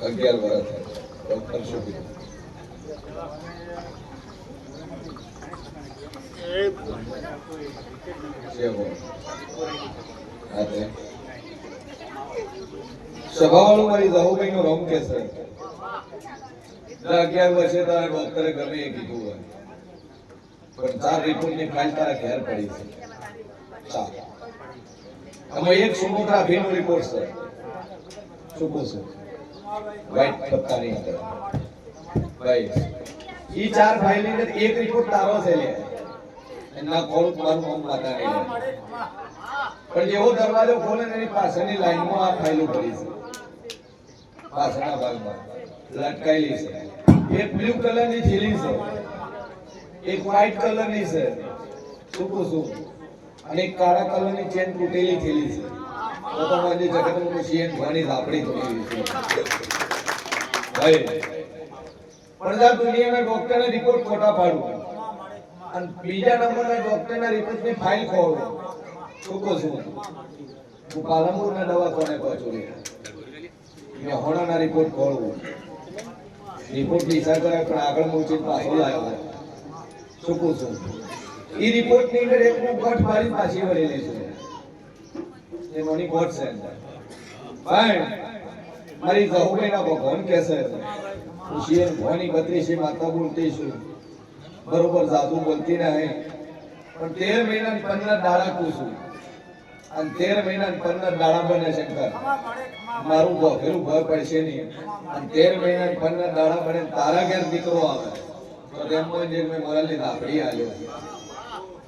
11 વર્ષ ડોક્ટર શુભી સભાવાળું મારી જાહુભાઈ નો રમ કે છે 11 વર્ષે તારા ડોક્ટરે ગમે એ કીધું હોય પણ 4 રિપોર્ટ ની ફાઇલ તારા ઘેર પડી છે 4 આમાં એક સોનોગ્રાફી નો રિપોર્ટ છે શું કહું છું વ્હાઈટ પત્તાની અંદર ભાઈ ઈ 4 ફાઇલ ની અંદર એક રિપોર્ટ તારો છે લે એના કોલ મારું નામ માતા નહીં પણ જેવો દરવાજો ખોલે એની પાછળની લાઈનમાં આ ફાઇલો પડી છે પાછળના ભાગમાં લટકાયેલી છે એક બ્લુ કલરની થેલી છે એક વ્હાઈટ કલરની છે શું કહું છું અને એક કાળા કલરની ચેન તૂટેલી થેલી છે તો તમારી જગતનું સીએન ઘણી ઝાપડી તૂટેલી છે ભાઈ પણ આ દુનિયાના ડોક્ટરને રિપોર્ટ ખોટા પાડું અને બીજા નંબરના ડોક્ટરના રિપોર્ટની ફાઇલ ખોલું શું કહું છું હું પાલનપુરના દવાખાને પહોંચું મેં હોણાના રિપોર્ટ ખોલવું રિપોર્ટ દિશા કરે પણ આગળ મૂકી પાછો લાવ્યો શું કહું છું એ રિપોર્ટની અંદર એક હું ગઠ મારી પાછી વળેલી છું એ મની ગઠ છે પણ મારી જાહુભાઈના ભગવાન કે છે હું શિયર ભવાની 32 માતા બોલતી છું બરોબર જાદુ બોલતી નહીં પણ 13 મહિના 15 દાડા પૂછું અને 13 મહિના 15 દાડા બને શંકર મારું ઘેરું ઘર પડશે નહીં અને 13 મહિના 15 દાડા બને તારા ઘેર દીકરો આવે તો તેમાં જે મેં મોરાલી ધાપડી આલ્યો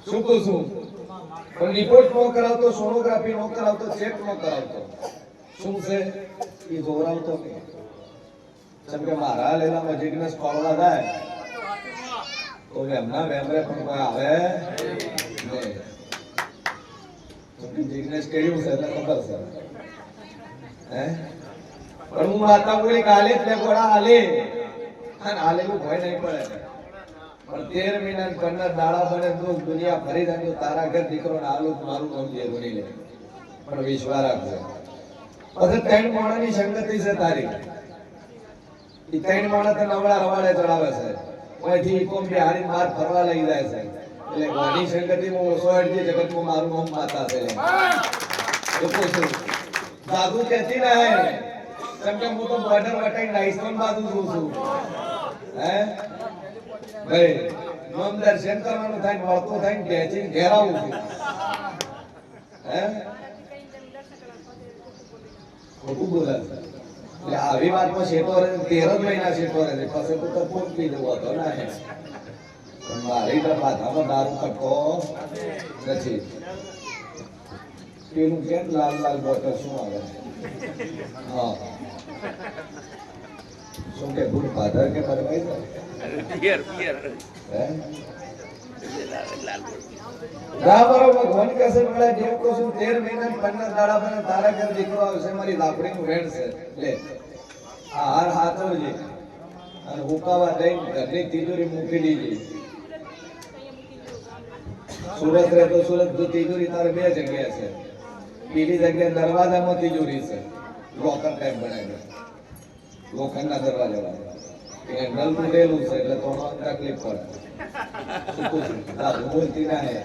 શું કહું છું પણ રિપોર્ટ નો કરાવતો સોનોગ્રાફી નો કરાવતો ચેક નો કરાવતો શું છે એ જોરાવતો નહીં જેમ કે મારા લેલામાં જિગ્નેશ પાડવા જાય તો એમના વેમરે પણ કોઈ આવે નહીં જિગ્નેશ કર્યું છે એટલે ખબર છે હે પણ હું માતા બોલી કાલે જ લે ગોળા હાલે અને હાલેલું ભય નહીં પડે પણ 13 મહિના 15 દાડા બને તો દુનિયા ફરી જાય તારા ઘર દીકરો ને હાલું મારું નામ જે બની લે પણ વિશ્વાસ રાખજો પછી 3 માણાની સંગતિ છે તારી એ 3 માણા તો નવડા રવાડે ચડાવે છે ઓયથી કોમ બિહારી માર ફરવા લઈ જાય છે એટલે ઘણી સંગતિમાં ઓછો અડધી જગતમાં મારું નામ માતા છે લોકો શું દાદુ કહેતી ના હે કેમ કે હું તો બોર્ડર વટાઈ રાઈસ્ટોન બાજુ છું હે ભાઈ નામ દર્શન કરવાનું થાય વળતો થાય ખેંચી ઘેરાવું છું હે ખોટું બોલે એટલે આવી વાતમાં શેઠો રહે 13 મહિના શેઠો રહે પછી તો પોત પી જવો હતો ના હે મારી તો માથામાં દારૂ ખટકો નથી પેલું કેમ લાલ લાલ બોટલ શું આવે હા શું કે ગુડ ફાધર કે પરવાઈ પિયર હે બરાબર ભગવાન કસે મળે જેમ કો શું 13 મહિના 15 દાડા બને તારા ઘર દીકરો આવશે મારી લાકડીનું વેણ છે લે આ હાર હાથવજે અને હુકાવા દઈને ઘરની તિજોરી મૂકી દીધી સુરત રહેતો સુરત તો તિજોરી તારે 2 જગ્યા છે પેલી જગ્યા દરવાજામાં તિજોરી છે લોકર ટાઈપ બનાવેલો લોખંડના દરવાજા વાળા હેન્ડલ તૂટેલું છે એટલે તો તકલીફ પડે દાદુ બોલતી ના હે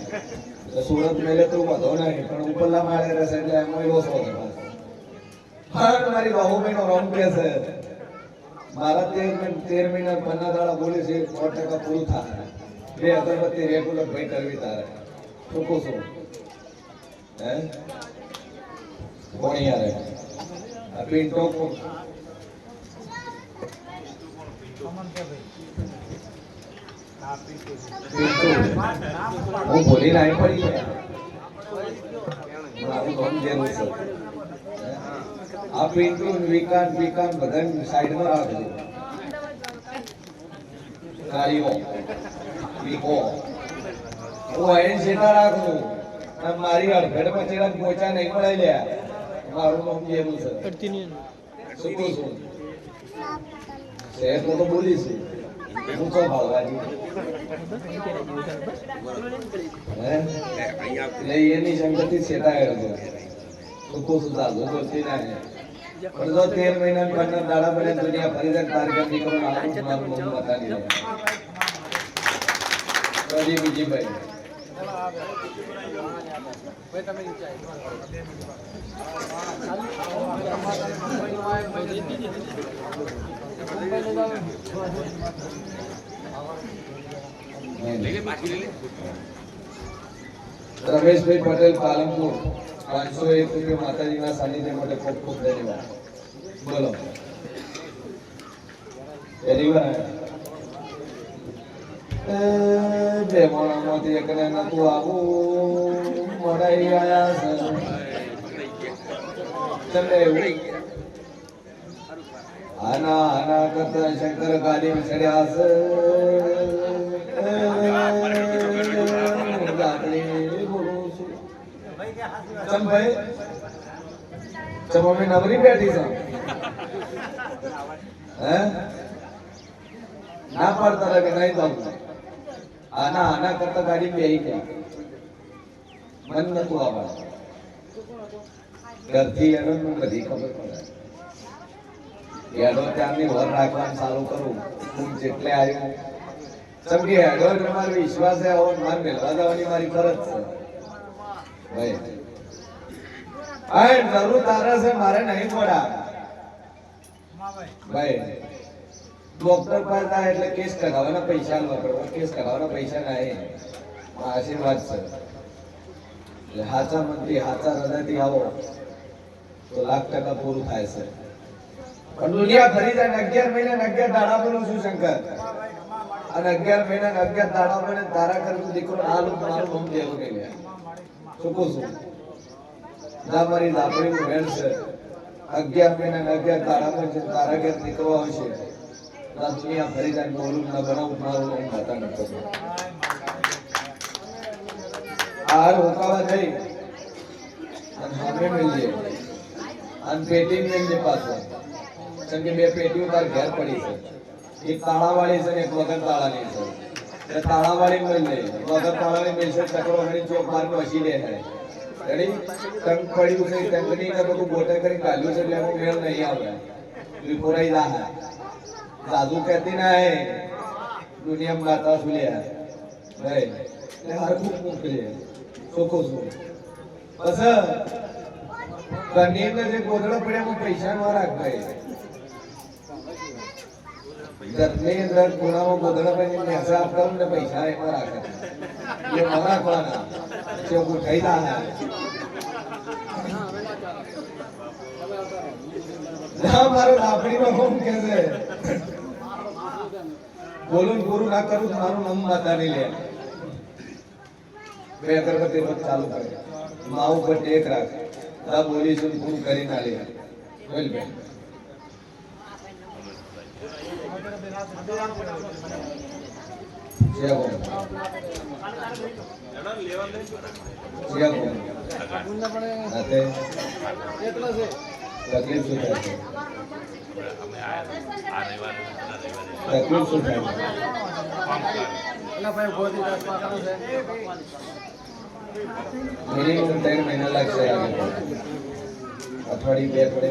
સુરત મેલે તો વધો નહીં પણ ઉપરલા માળે રહેશે એટલે એમાં લોસો છે હા મારી બાહુભાઈનો રંગ કે છે મારા 13 મહિના 15 દાડા બોલી છે 100% પૂરું થાય 2 અગરબત્તી રેગ્યુલર ભાઈ કરવી તારે શું કહું છું હે કોણ યાર આ પિન્ટો હું બોલી નાઈ પડી મારું કામ જેવું છે આ પિન્ટુ વિકાન બધા સાઈડમાં રાખજો ગાડીઓ વિકો હું અહીં સેટા રાખું અને મારી અડફેટમાં ચેડા પહોંચા નહીં મળે લ્યા મારું નામ જેવું છે શું કહું છું શહેર તો બોલીશ હું તો ભાવવાજી હે એની સંગતિ સેટાય હતો સુખો સુધા બોલતી ના પણ જો 13 મહિના 15 દાડા બને દુનિયા ફરી જાય કાર્યક્રમ નીકળો આવું મારું બહુ બતાવી દે કદી બીજી ભાઈ રમેશભાઈ પટેલ પાલનપુર 501 રૂપિયા માતાજીના સાનિધ્ય માટે ખૂબ ખૂબ ધન્યવાદ બોલો પહેલી વાર બે માણસમાંથી એકને નતું આવું મોડાઈ આયા છે તમને એવું આના આના કરતા શંકર ગાડી ચડ્યા છે ભાઈ તમે નવરી બેઠી છો હે ના પાડતા કે નહીં દઉં આના આના કરતા ગાડી બેહી ગયા મન નતું આવવાનું ઘરથી એનો બધી ખબર પડે એડો ત્યાંની વર રાખવાનું ચાલુ કરું હું જેટલે આવ્યું સમજી એડો તમારો વિશ્વાસ છે હવે મન મેળવા જવાની મારી ફરજ છે ભાઈ આ જરૂર તારા છે મારે નહીં પડા ભાઈ ડોક્ટર પાસે જાય એટલે કેસ કઢાવવાના પૈસા વાપરવા કેસ કઢાવવાના પૈસા નહીં આશીર્વાદ છે એટલે હાચા મનથી હાચા હૃદયથી આવો તો 1,00,000% પૂરું થાય છે પણ દુનિયા ફરી જાય 11 મહિના 11 દાડા બોલું છું શંકર અને 11 મહિના 11 દાડા બને તારા કરતું દીકરો આ લોક મારું નામ દેવું કે લે શું કહું છું ના મારી લાપડીનું વેણ છે 11 મહિના 11 દાડા બને તારા ઘેર દીકરો આવશે આ દુનિયા ફરી જાય બોલું ના બનાવું મારું નામ ખાતા નથી આ રોકાવા જઈ અને સામે મળીએ અને પેટી મેળજે પાછો કેમ કે બે પેટીઓ તાર ઘેર પડી છે એક તાળાવાળી છે ને એક વગર તાળાની છે એટલે તાળાવાળી મળી લે વગર તાળાની મેળશે ચકડો કરી ચોક માર વસી લે છે રેડી ટંક પડ્યું છે ટંકની ને બધું ગોટે કરી કાઢ્યું છે એટલે એમાં મેળ નહીં આવે વિપોરાઈ જા જાદુ કહેતી ના હે દુનિયામાં ગાતા સુલ્યા ભાઈ એટલે હરખું મોકલે ચોખ્ખો છું બસ ઘરની જે ગોદડો પડ્યા પૈસા ન રાખ ભાઈ ઘરની અંદર ખૂણામાં ગોદડા પડી હિસાબ કરું ને પૈસા એમાં રાખે એ ન રાખવાના ચોખ્ખું થઈ જાય મારો લાપડીમાં કોણ કે છે બોલું પૂરું ના કરું તો મારું નામ માતા નહીં લે બે અગરબત્તી રોજ ચાલુ કરે માવું પર ટેક રાખ આ બોલીશું પૂરું કરી ના લે બોલ બે જય બોલ જય બોલ નાતે કેટલા છે તકલીફ શું થાય છે તકલીફ શું થાય મિનિમમ 3 મહિના લાગશે અઠવાડિયું 2 પડે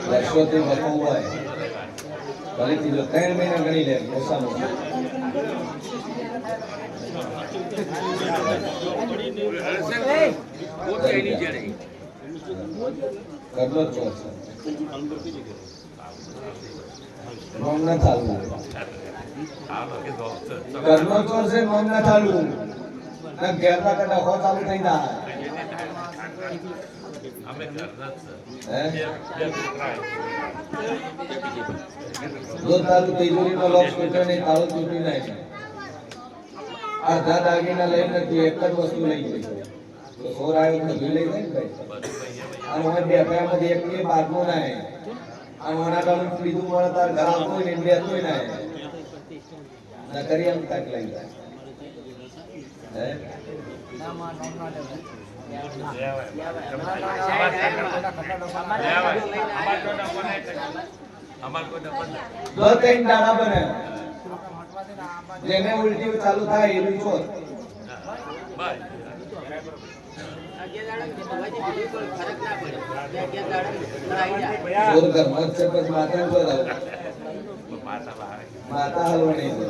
વર્ષોથી વખો હોય ભલેથી જો 3 મહિના ગણી લે ઓછામાં કરલો ચોર નોમ ના ચાલવું કરલો ચોર છે નોમ ના ચાલવું ના ઘેરના કડા હો ચાલુ થઈ જાય જો તારું તિજોરીનો લોક તૂટે નહીં તારું તૂટી નહીં અડધા દાગીના લઈ નથી એક જ વસ્તુ લઈ ગઈ તો સોર આવ્યો તો લઈ જાય ને ભાઈ અને હવે બે રૂપિયામાંથી એક કે બારનું ના અને ઓના કાળું બીજું મળે તાર ઘર આપવું ને બે હતું ના કરી એમ તાક લઈ જાય હે દો ત્રણ દાડા બને જેને ઉલટી ચાલુ થાય એનું ચોર જોર ઘરમાં જ છે પછી માતા પર આવો માતા હલવાની છે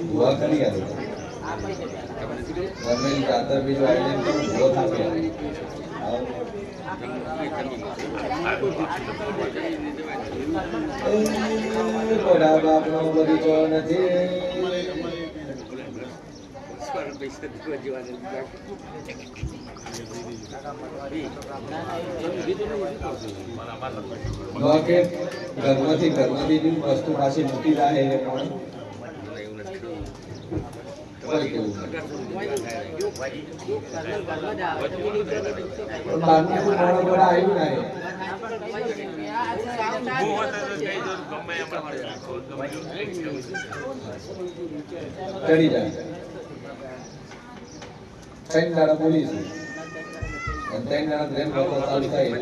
हुआ करी यार वरना जातर भी जो आइलैंड पर बहुत आ गया बड़ा बाप नो बड़ी जो નથી કે ઘરમાંથી વસ્તુ પાછી મૂકી જાય એ પણ ચડી જાય ત્રણ દાડા બોલીશું અને ત્રણ દાડા ચાલુ થાય